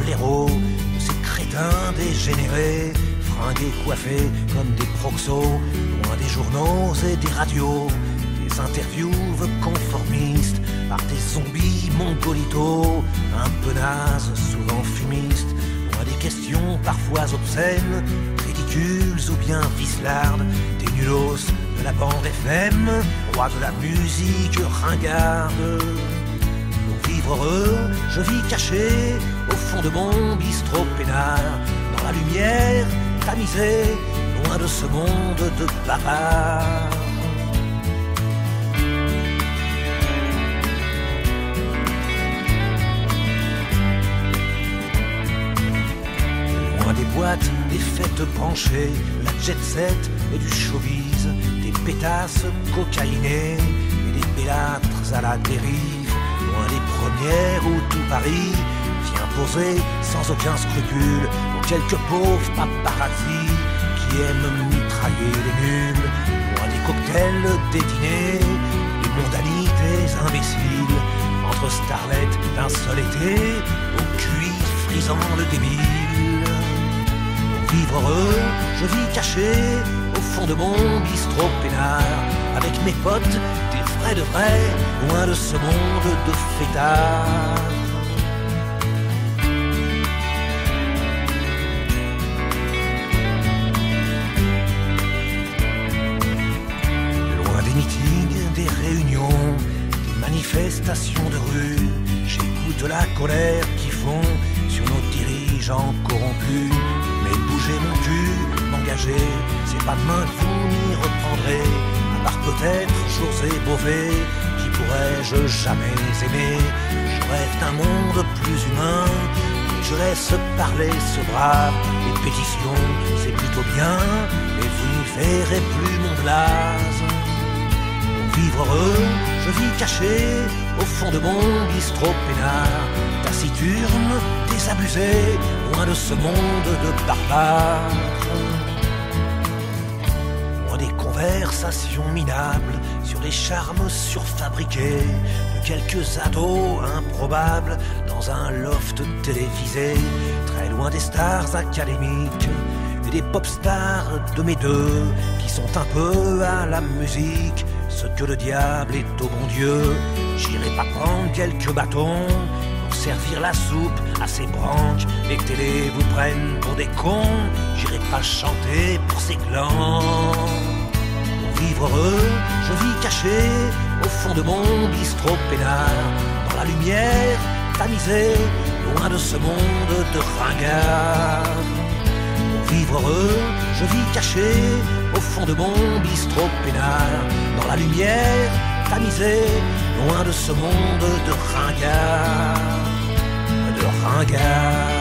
blaireaux, de ces crétins dégénérés, fringués, coiffés comme des proxos, loin des journaux et des radios, des interviews conformistes par des zombies mongolitos, un peu nazes, souvent fumistes, loin des questions parfois obscènes, ridicules ou bien ficelardes, des nulos de la bande FM, roi de la musique ringarde. Pour vivre heureux, je vis caché au fond de mon bistrot peinard, dans la lumière tamisée, loin de ce monde de bavards. Loin des boîtes, des fêtes branchées, de la jet set et du showbiz, des pétasses cocaïnées et des bellâtres à la dérive, loin des premières où tout Paris vient poser sans aucun scrupule aux quelques pauvres paparazzis qui aiment mitrailler les nuls, loin des cocktails, des dîners, des mondanités imbéciles, entre starlettes d'un seul été, au QI frisant le débile. Pour vivre heureux, je vis caché au fond de mon bistrot peinard, avec mes potes, des vrais de vrais, loin de ce monde de fêtards. Des réunions, des manifestations de rue, j'écoute la colère qui fond sur nos dirigeants corrompus. Mais bouger mon cul, m'engager, c'est pas demain que vous m'y reprendrez, à part peut-être José Bové, qui pourrais-je jamais aimer. Je rêve d'un monde plus humain, et je laisse parler ce brave. Les pétitions, c'est plutôt bien, mais vous n'y verrez plus mon blaze. Vivre heureux, je vis caché au fond de mon bistrot peinard, taciturne, désabusé, loin de ce monde de barbares. Loin des conversations minables sur les charmes surfabriqués de quelques ados improbables dans un loft télévisé, très loin des stars académiques et des pop stars de mes deux qui sont un peu à la musique ce que le diable est au bon Dieu. J'irai pas prendre quelques bâtons pour servir la soupe à ces branques. Les télés vous prennent pour des cons. J'irai pas chanter pour ces clans. Pour vivre heureux, je vis caché au fond de mon bistrot peinard, dans la lumière tamisée, loin de ce monde de ringards. Pour vivre heureux, je vis caché au fond de mon bistrot peinard, dans la lumière tamisée, loin de ce monde de ringards, de ringards.